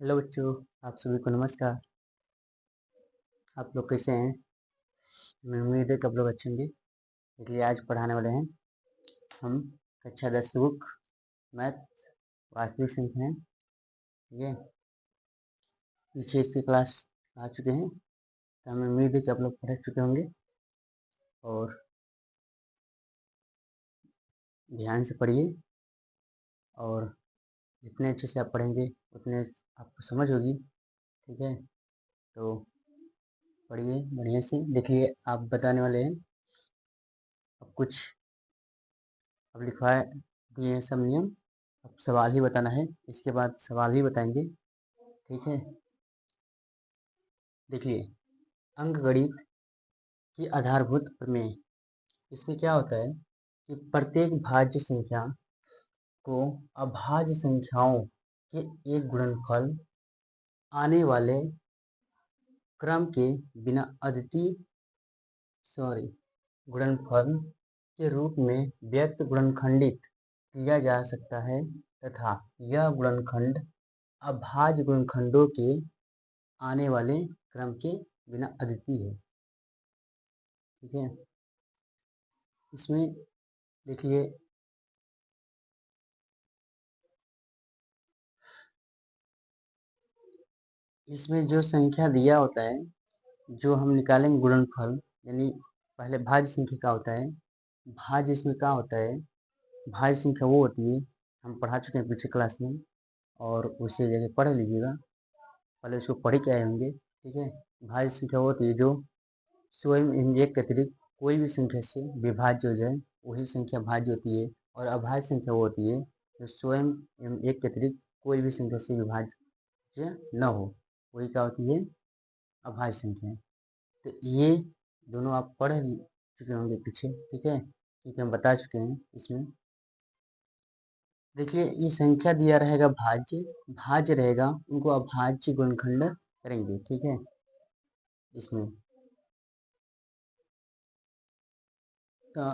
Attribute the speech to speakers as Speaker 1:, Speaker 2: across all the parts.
Speaker 1: Hello बच्चों, आप सभी को नमस्कार। आप लोग कैसे हैं? मैं उम्मीद है कि आप लोग अच्छे होंगे। इसलिए आज पढ़ाने वाले हैं हम कक्षा 10 बुक मैथ वास्तविक संख्या है। ठीक है, पीछे इसकी क्लास आ चुके हैं, तो हमें उम्मीद है कि आप लोग पढ़ चुके होंगे और ध्यान से पढ़िए। और जितने अच्छे से आप पढ़ेंगे उतने आपको समझ होगी। ठीक है, तो पढ़िए बढ़िया से। देखिए, आप बताने वाले हैं अब कुछ, अब लिखवाए दिए हैं सब नियम। अब सवाल ही बताना है, इसके बाद सवाल ही बताएंगे। ठीक है, देखिए, अंकगणित की आधारभूत प्रमेय। इसमें क्या होता है कि प्रत्येक भाज्य संख्या को अभाज्य संख्याओं के एक गुणनफल आने वाले क्रम के बिना अद्वितीय गुणनफल के रूप में व्यक्त गुणनखंडित किया जा सकता है तथा यह गुणनखंड अभाज्य गुणनखंडों के आने वाले क्रम के बिना अद्वितीय है। ठीक है, इसमें देखिए, इसमें जो संख्या दिया होता है, जो हम निकालेंगे गुणनफल, यानी पहले भाज्य संख्या का होता है। भाज्य इसमें क्या होता है, भाज्य संख्या वो होती है, हम पढ़ा चुके हैं पीछे क्लास में, और उसे जगह पढ़ लीजिएगा, पहले उसको पढ़ के आए होंगे। ठीक है, भाज्य संख्या वो होती है जो स्वयं एक के अतिरिक्त कोई भी संख्या से विभाज्य हो जाए, वही संख्या भाज्य होती है। और अभाज्य संख्या वो होती है जो स्वयं एक के अतिरिक्त कोई भी संख्या से विभाज्य न हो, वही क्या होती है, अभाज्य संख्या। तो ये दोनों आप पढ़ चुके होंगे पीछे। ठीक है, क्योंकि हम बता चुके हैं इसमें। देखिए, ये संख्या दिया रहेगा भाज्य, भाज्य रहेगा, उनको अभाज्य गुणनखंड करेंगे। ठीक है, इसमें तो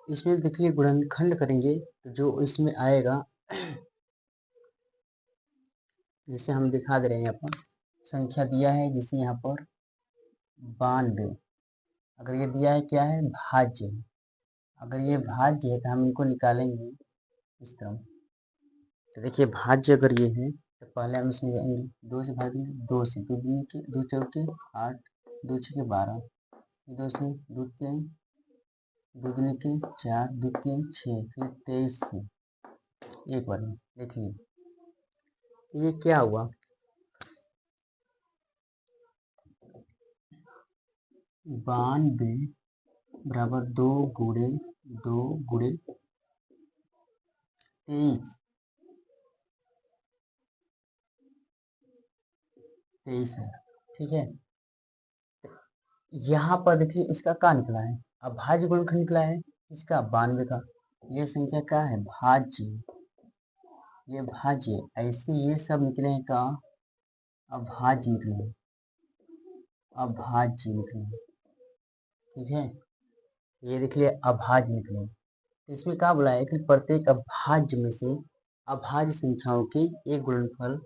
Speaker 1: इसमें देखिए गुणनखंड करेंगे तो जो इसमें आएगा, जैसे हम दिखा दे रहे हैं यहाँ पर संख्या दिया है, जैसे यहाँ पर 92। अगर ये दिया है क्या है, भाज्य। अगर ये भाज्य है तो हम इनको निकालेंगे इस तरह। तो देखिए, भाज्य अगर ये है तो पहले हम इसमें जाएंगे, 2 से भागेंगे, 2 से, 2 दूनी के 2 चौके 8, 2 छके 12, 2 से 2 तीन, 2 दूनी के 4, 2 तीन 6, फिर 23 से एक बार में। देखिए, ये क्या हुआ, 92 बराबर 2 गुणे 2 गुणे 23 है। ठीक है, यहाँ पर देखिए इसका क्या निकला है, अभाज्य गुणनखंड निकला है इसका 92 का। ये संख्या क्या है, भाज्य, ये भाज्य। ऐसे ये सब निकले हैं का अभाज्य निकले हैं, अभाज्य निकले हैं। ठीक है, ये देखिए अभाज्य निकले हैं। तो इसमें क्या बोला है कि प्रत्येक अभाज्य में से अभाज्य संख्याओं के एक गुणनफल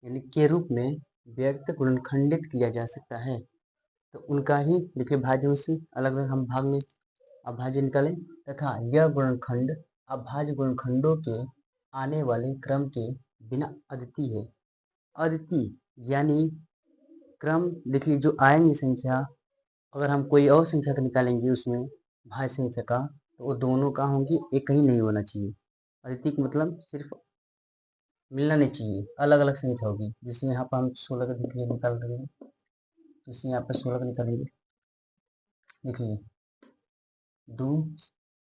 Speaker 1: यानी के रूप में व्यक्त गुणनखंडित किया जा सकता है। तो उनका ही देखिए भाज्य में से अलग अलग हम भाग में अभाज्य निकालें तथा यह गुणनखंड अभाज्य गुणनखंडों के आने वाले क्रम के बिना अद्वितीय है। अद्वितीय यानी क्रम, देखिए जो आएंगी संख्या, अगर हम कोई और संख्या का निकालेंगे उसमें भाज्य संख्या का, तो वो दोनों का होंगी, एक ही नहीं होना चाहिए। अद्वितीय का मतलब सिर्फ मिलना नहीं चाहिए, अलग अलग संख्या होगी। जैसे यहाँ पर हम 16 का देखिए निकाल देंगे, जैसे यहाँ पर 16 का निकालेंगे, देखिए 2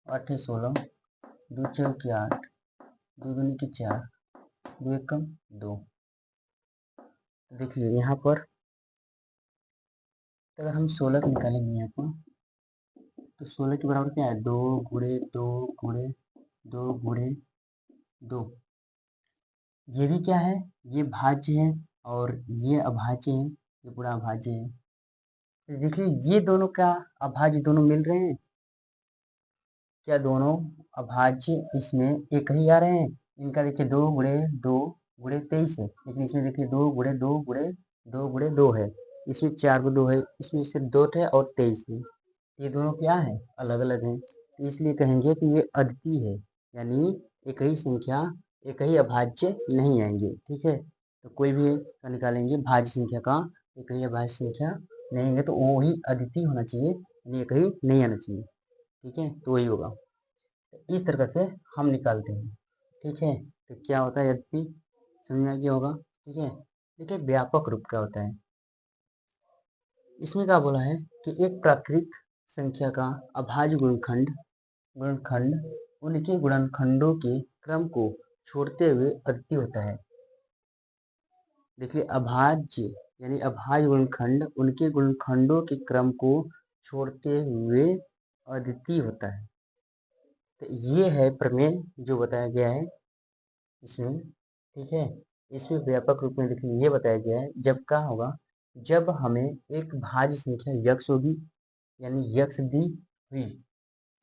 Speaker 1: 8 16, 2 4 8, 2 दूनी की 4, 2 एकम 2। देखिए यहाँ पर अगर हम 16 का निकालेंगे यहाँ पर, तो 16 के बराबर क्या है, 2 गुणे 2 गुणे 2 गुणे 2। ये भी क्या है, ये भाज्य है और ये अभाज्य है, ये पूरा अभाज्य है। तो देखिए ये दोनों क्या अभाज्य दोनों मिल रहे हैं क्या, दोनों अभाज्य इसमें एक ही आ रहे हैं। इनका देखिए 2 गुणे 2 गुणे 23 है, लेकिन इसमें देखिए 2 गुणे 2 गुणे 2 है, इसमें 4 को 2 है, इसमें सिर्फ 2 थे और 23 है। ये दोनों क्या है, अलग अलग हैं, तो इसलिए कहेंगे कि ये अद्वितीय है, यानी एक ही संख्या एक ही अभाज्य नहीं आएंगे। ठीक है, तो कोई भी का निकालेंगे भाज्य संख्या का, एक ही अभाज्य संख्या नहीं आएंगे, तो वो ही अद्वितीय होना चाहिए, यानी एक ही नहीं आना चाहिए। ठीक है, तो वही होगा, तो इस तरह से हम निकालते हैं। ठीक है, तो क्या होता है अद्वितीय, समझ में आ गया होगा। ठीक है, देखिए व्यापक रूप क्या होता है, इसमें क्या बोला है कि एक प्राकृत संख्या का अभाज्य गुणनखंड गुणनखंड उनके गुणनखंडों के क्रम को छोड़ते हुए अद्वितीय होता है। देखिए अभाज्य यानी अभाज्य गुणनखंड उनके गुणनखंडों के क्रम को छोड़ते हुए अद्वितीय होता है। तो ये है प्रमेय जो बताया गया है इसमें। ठीक है, इसमें व्यापक रूप में देखिए ये बताया गया है, जब क्या होगा, जब हमें एक भाज्य संख्या यक्स होगी, यानी यक्स दी हुई,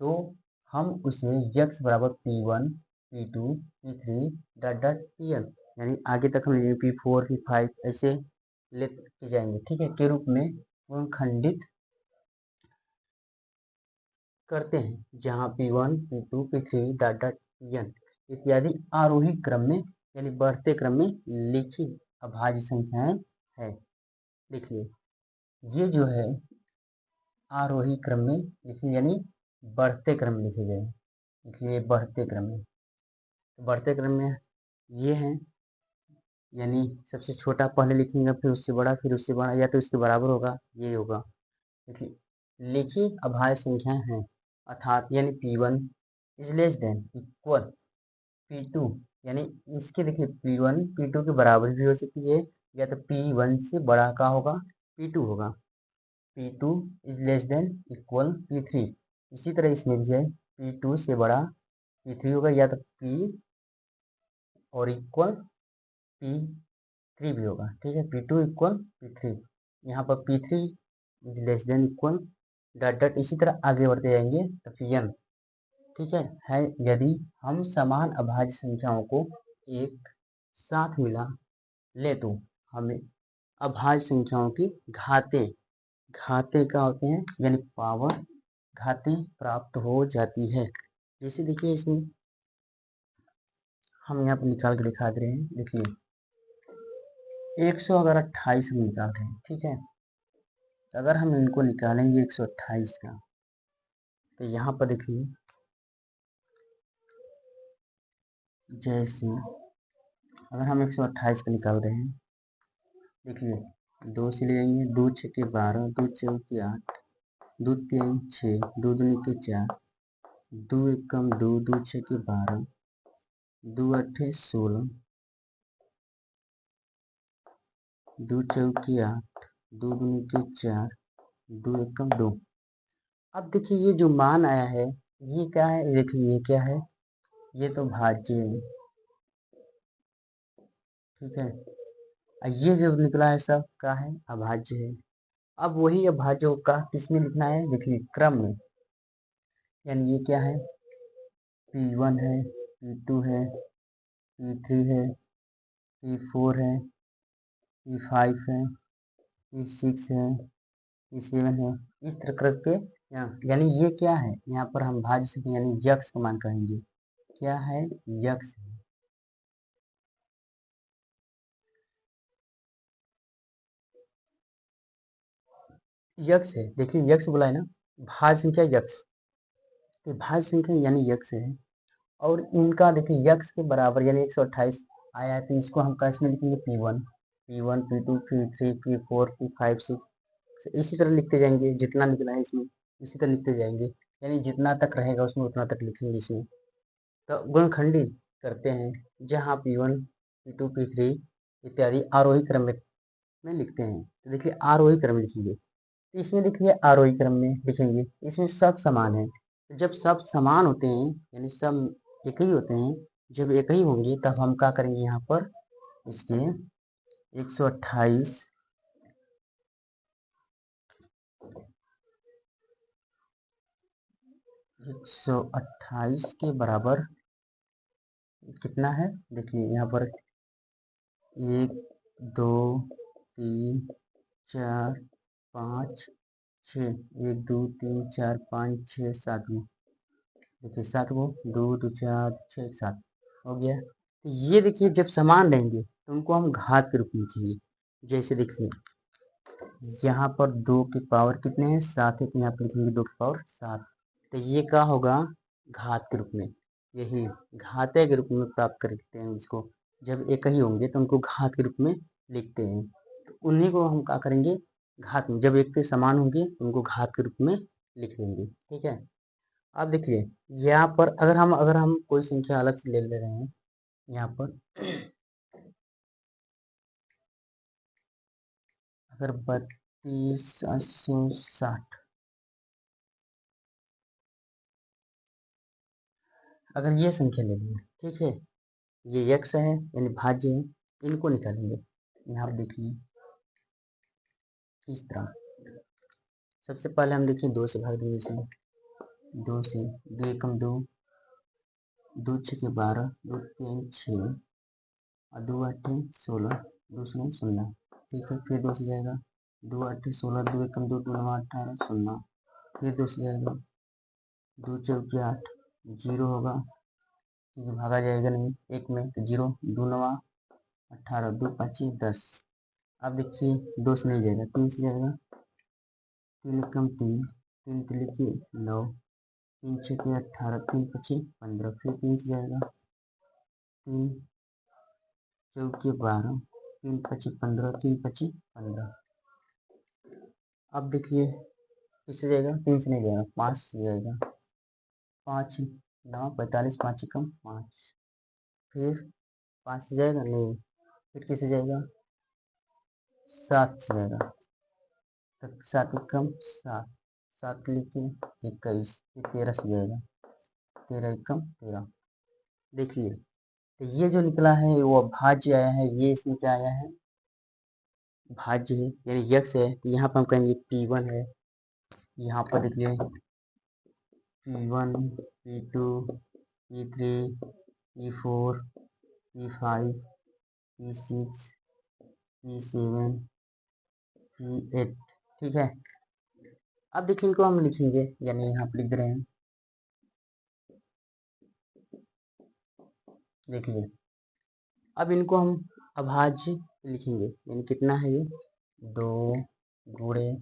Speaker 1: तो हम उसे यक्स बराबर P1 P2 P3 dot dot Pn, यानी आगे तक हम P4 P5 ऐसे लेते जाएंगे, ठीक है, के रूप में गुणखंडित करते हैं, जहाँ P1 P2 P3 dot dot Pn इत्यादि आरोही क्रम में यानी बढ़ते क्रम में लिखी अभाज्य संख्याएं है। देखिए ये जो है आरोही क्रम में लिखी, यानी बढ़ते क्रम में लिखे गए। देखिए बढ़ते क्रम में, बढ़ते क्रम में ये है, यानी सबसे छोटा पहले लिखेंगे, फिर उससे बड़ा, फिर उससे बड़ा, या तो इसके बराबर होगा, ये होगा। देखिए लिखी अभाज्य संख्या है, अर्थात यानी P1 is less than equal P2, यानी इसके देखिए P1 P2 के बराबर भी हो सकती है, या तो P1 से बड़ा का होगा P2 होगा, P2 is less than equal P3। इसी तरह इसमें भी है, P2 से बड़ा P3 होगा, या तो P और इक्वल P3 भी होगा। ठीक है, P2 इक्वल P3, यहाँ पर P3 is less than equal dot dot, इसी तरह आगे बढ़ते जाएंगे तो Pn। ठीक है, यदि हम समान अभाज्य संख्याओं को एक साथ मिला ले तो हमें अभाज्य संख्याओं की घातें घातें क्या होते हैं, यानी पावर घातें प्राप्त हो जाती है। जैसे देखिए इसमें हम यहाँ पर निकाल के दिखा दे रहे हैं। देखिए 128 हम निकाल रहे हैं, ठीक है, तो अगर हम इनको निकालेंगे 128 का, तो यहाँ पर देखिए जैसे अगर हम 128 का निकाल रहे हैं, देखिए 2 से ले जाएंगे, 2 छक्के 12, 2 चौके 8, 2 तीन 6, 2 दूनी के 4, 2 एकम 2, 2 छक्के 12, 2 अट्ठे 16, 2 चौके 8, 2 दूनी के 4, 2 एकम 2। अब देखिए ये जो मान आया है ये क्या है, देखिए ये क्या है, ये तो भाज्य है। ठीक है, ये जो निकला है सब क्या है, अभाज्य है। अब वही अभाज्यों का किसमें लिखना है, देखिए क्रम में, यानी ये क्या है, P1 है, P2 है, P3 है, P4 है, P5 है, P6 है, P7 है, इस तरह करके यहाँ, यानी ये क्या है, यहाँ पर हम भाज्य से यानी यक्स का मान कहेंगे, क्या है, यक्स है। यक्स है, देखिए यक्स बोला है ना, भाज्य संख्या यक्स, तो भाज्य संख्या यानी यक्स है, और इनका देखिए यक्स के बराबर यानी 128 आया है, तो इसको हम कैसे में लिखेंगे, P1 P2 P3 P4 P5 6, इसी तरह लिखते जाएंगे, जितना निकला है इसमें इसी तरह लिखते जाएंगे, यानी जितना तक रहेगा उसमें उतना तक लिखेंगे इसमें। तो गुणखंडी करते हैं, जहाँ P1 P2 P3 इत्यादि आरोही क्रम में लिखते हैं, तो देखिए आरोही क्रम में लिखेंगे, तो इसमें देखिए आरोही क्रम में लिखेंगे, इसमें सब समान है, तो जब सब समान होते हैं यानी सब एक ही होते हैं, जब एक ही होंगे तब हम क्या करेंगे, यहाँ पर इसके 128 128 के बराबर कितना है देखिए यहाँ पर 1 2 3 4 5 6 1 2 3 4 5 6 7 गो देखिए 7 गो 2 2 4 6 7 हो गया। तो ये देखिए जब समान रहेंगे तो उनको हम घात के रूप में लिखेंगे। जैसे देखिए यहाँ पर 2 की पावर कितने हैं 7 है तो यहाँ पर लिखेंगे 2 की पावर 7। तो ये क्या होगा घात के रूप में, यही घाते के रूप में प्राप्त करते हैं इसको। जब एक ही होंगे तो उनको घात के रूप में लिखते हैं। तो उन्हीं को हम क्या करेंगे घात में, जब एक के समान होंगे तो उनको घात के रूप में लिख लेंगे। ठीक है। अब देखिए यहाँ पर अगर हम कोई संख्या अलग से ले रहे हैं यहाँ पर अगर 32,860 अगर ये संख्या ले लें, ठीक है, ये यक्ष है यानी भाज्य है, इनको निकालेंगे। यहाँ पर देखिए किस तरह, सबसे पहले हम देखिए 2 से भाग देंगे इसे, 2 से 2 एकम 2, 2 छके 12, 2 3 6 और 2 8 16, 2 शून्य 0। ठीक है, फिर 2 से जाएगा 2 8 16, 2 एकम 2, 2 9 18 0, फिर 2 से जाएगा 2 चौके 8 जीरो होगा, ठीक है, भागा जाएगा नहीं एक में तो जीरो, 2 9 18, 2 5 10। अब देखिए 2 से नहीं जाएगा 3 से जाएगा, 3 एकम 3, 3 तिल 9, 3 छके 18, 3 पचे 15, फिर 3 से जाएगा 3 चौके 12, 3 पचे 15, 3 पचे 15। अब देखिए किससे जाएगा 3 से नहीं जाएगा 5 से जाएगा, 5 9 45, 5 कम 5, फिर 5 से जाएगा नहीं, फिर किससे जाएगा 7 से जाएगा, तब 7 कम 7, 7 लिखे 21, फिर 13 से जाएगा 13 कम 13। देखिए तो ये जो निकला है वो अभाज्य आया है, ये इसमें क्या आया है भाज्य है यानी यक्ष है। तो यहाँ पर हम कहेंगे P1 है, यहाँ पर देखिए P1 P2 P3 P4 P5 P6 P7 P8। ठीक है। अब देखिए इनको हम लिखेंगे यानी यहाँ पर लिख रहे हैं, देखिए अब इनको हम अभाज्य लिखेंगे यानी कितना है ये 2 गुणे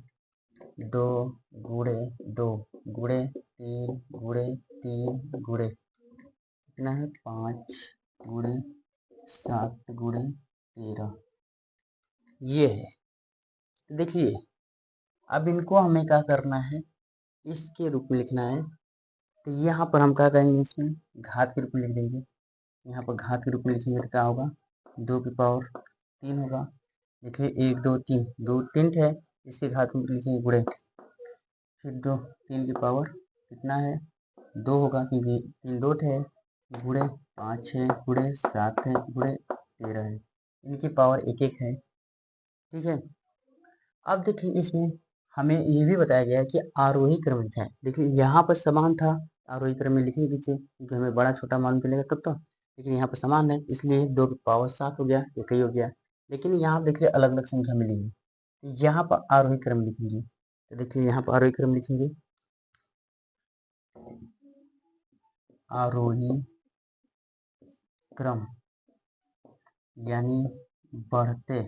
Speaker 1: 2 गुणे 2 गुणे 3 गुणे 3 गुणे कितना है 5 गुणे 7 गुणे 13, ये है। देखिए अब इनको हमें क्या करना है इसके रूप में लिखना है। तो यहाँ पर हम क्या करेंगे इसमें घात के रूप में लिख देंगे। यहाँ पर घात के रूप में लिखेंगे तो क्या होगा 2 की पावर 3 होगा। देखिए 1 2 3 2 3 है, इसके घात में लिखेंगे गुणे, फिर 2 3 की पावर कितना है 2 होगा क्योंकि 3 2 है, गुणे 5 है गुणे 7 है गुणे 13 है, इनकी पावर एक एक है। ठीक है। अब देखिए इसमें हमें ये भी बताया गया है कि आरोही क्रम लिखा है। देखिए यहाँ पर समान था, आरोही क्रम में लिखेंगे पीछे क्योंकि हमें बड़ा छोटा मालूम चलेगा तब तो, लेकिन यहाँ पर समान है इसलिए 2 की पावर 7 हो गया, एक ही हो गया। लेकिन यहाँ देखिए अलग अलग संख्या मिली है, तो यहाँ पर आरोही क्रम लिखेंगे। तो देखिए यहाँ पर आरोही क्रम लिखेंगे, आरोही क्रम यानी बढ़ते,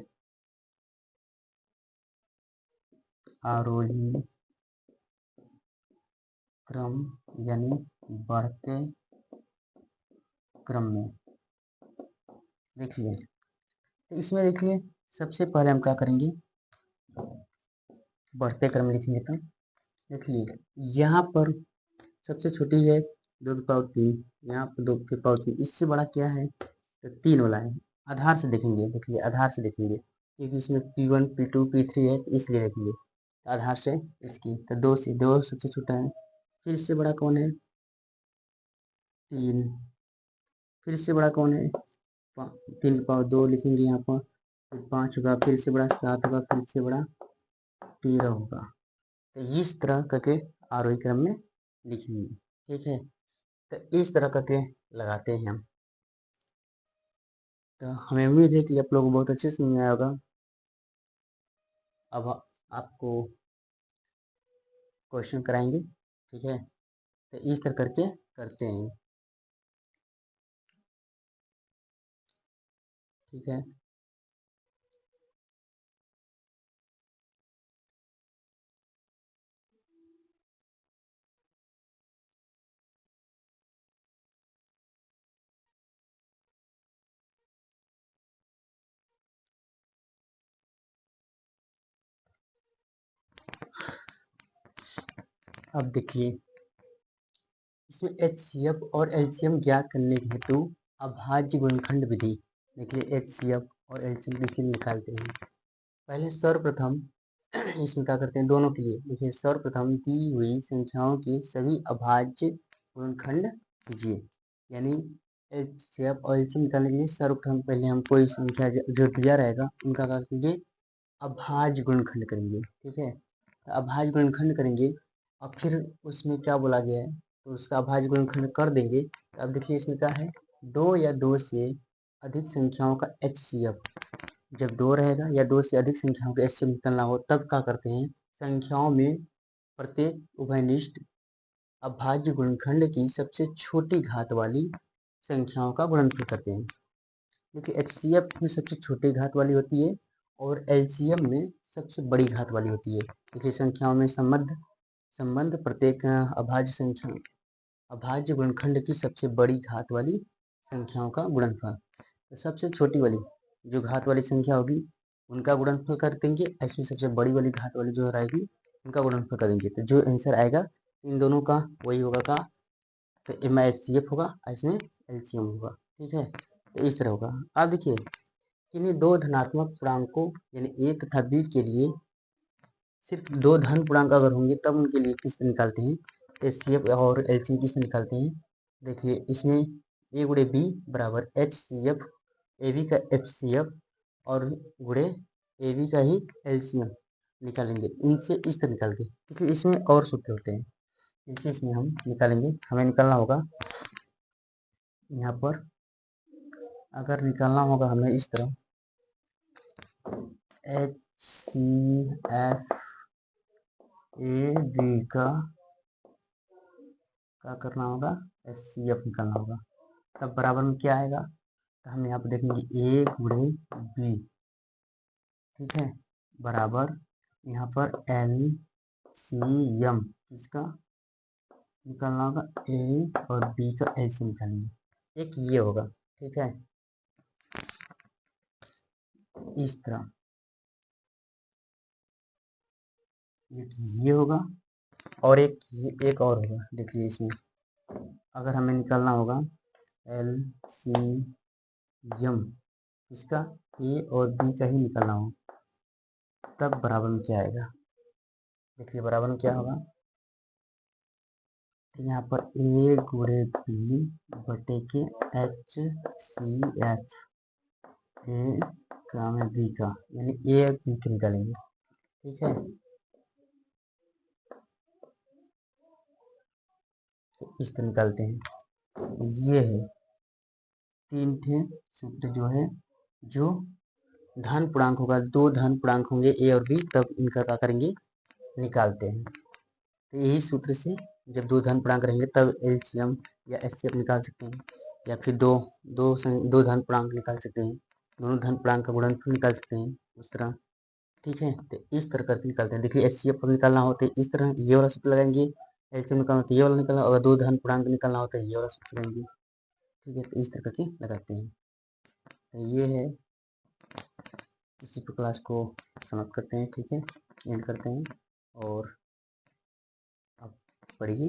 Speaker 1: आरोही क्रम यानी बढ़ते क्रम में। देखिए तो इसमें देखिए सबसे पहले हम क्या करेंगे बढ़ते क्रम लिखेंगे। तो देखिए यहाँ पर सबसे छोटी है 2 की पावर 3, यहाँ पर 2 की पावर 3, इससे बड़ा क्या है तो 3 वाला है। आधार से देखेंगे, देखिए आधार से देखेंगे क्योंकि इसमें P1 P2 P3 है इसलिए देखेंगे आधार से इसकी। तो 2 से 2 सबसे छोटा है, फिर इससे बड़ा कौन है 3, फिर इससे बड़ा कौन है 3 की पावर 2 लिखेंगे यहाँ पर, फिर 5 होगा, फिर इससे बड़ा 7 होगा, फिर इससे बड़ा 13 होगा। तो इस तरह करके आरोही क्रम में लिखेंगे। ठीक है। तो इस तरह करके लगाते हैं हम। तो हमें उम्मीद है कि आप लोगों को बहुत अच्छे से समझ में आया होगा। अब आपको क्वेश्चन कराएंगे, ठीक है। तो इस तरह करके करते हैं, ठीक है। अब देखिए, इसमें HCF और LCM ज्ञात करने के हेतु अभाज्य गुणनखंड विधि, देखिए HCF और LCM किसी निकालते हैं। पहले सर्वप्रथम इसमें क्या करते हैं, दोनों के लिए देखिए, सर्वप्रथम दी हुई संख्याओं के सभी अभाज्य गुणनखंड कीजिए। यानी HCF और LCM निकालने के लिए सर्वप्रथम पहले हम कोई संख्या जो दिया रहेगा उनका क्या कीजिए, अभाज्य गुणनखंड करेंगे, ठीक है। तो अभाज्य गुणनखंड करेंगे और फिर उसमें क्या बोला गया है, तो उसका अभाज्य गुणनखंड कर देंगे। तो अब देखिए इसमें क्या है, दो या दो से अधिक संख्याओं का HCF, जब दो रहेगा या दो से अधिक संख्याओं का HCF निकलना हो तब क्या करते हैं, संख्याओं में प्रत्येक उभयनिष्ठ अभाज्य गुणनखंड की सबसे छोटी घात वाली संख्याओं का गुणनफल करते हैं। देखिए HCF में सबसे छोटी घात वाली होती है और LCM में सबसे बड़ी घात वाली होती है। देखिए संख्याओं में संबंध प्रत्येक अभाज्य गुणनखंड की सबसे बड़ी घात वाली संख्याओं का गुणनफल। तो सबसे छोटी वाली जो घात वाली संख्या होगी उनका गुणनफल कर देंगे, इसमें सबसे बड़ी वाली घात वाली जो रहेगी उनका गुणनफल कर देंगे। तो जो आंसर आएगा इन दोनों का वही होगा का, तो इसमें HCF होगा, इसमें LCM होगा, ठीक है। तो इस तरह होगा। अब देखिए, किन्हीं दो धनात्मक पूर्णांकों यानी A तथा B के लिए सिर्फ दो धन पूर्णांक अगर होंगे तब उनके लिए किस्त निकालते हैं, HCF और LCM किस्त निकालते हैं। देखिए इसमें A गुणे B बराबर HCF, AB का FCF और गुणे AB का ही LCM निकालेंगे। इनसे इस तरह निकाल के, क्योंकि इसमें और सूत्र होते हैं, इसे इसमें हम निकालेंगे। हमें निकालना होगा यहाँ पर, अगर निकालना होगा हमें इस तरह HCF AB का क्या करना होगा, HCF निकालना होगा। तब बराबर में क्या आएगा, तो हम यहाँ पर देखेंगे A गुणे B, ठीक है, बराबर यहाँ पर LCM किसका निकालना होगा, A और B का LCM निकालेंगे। एक ये होगा, ठीक है, इस तरह एक ये होगा और एक और होगा। देखिए इसमें अगर हमें निकालना होगा LCM इसका A और B का ही निकालना हो तब बराबर में क्या आएगा, देखिए बराबर में क्या होगा, यहाँ पर A गुणे B बटे के HCF A का में B का, यानी A और B के निकालेंगे, ठीक है। तो इस तरह निकालते हैं। ये है तीन थे सूत्र जो है, जो धन पूर्णांक होगा, दो धन पूर्णांक होंगे A और B तब इनका क्या करेंगे, निकालते हैं। तो यही सूत्र से जब दो धन पूर्णांक रहेंगे तब LCM या HCF निकाल सकते हैं, या फिर दो धन पूर्णांक निकाल सकते हैं, दोनों धन पूर्णांक का गुणनफल निकाल सकते हैं उस तरह, ठीक है। तो इस तरह करके निकालते हैं। देखिए HCF को निकालना हो तो इस तरह ये वाला सूत्र लगाएंगे, LCM निकालना हो तो ये वाला निकालना, अगर दो धन पूर्णांक निकालना हो तो ये वाला सूत्र लगाएंगे, ठीक है। तो इस तरह करके लगाते हैं। तो ये है, इसी पर क्लास को समाप्त करते हैं, ठीक है, एंड करते हैं। और आप पढ़िए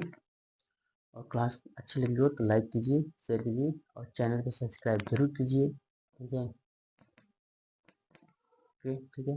Speaker 1: और क्लास अच्छी लगी हो तो लाइक कीजिए, शेयर कीजिए और चैनल को सब्सक्राइब जरूर कीजिए, ठीक है, ठीक है।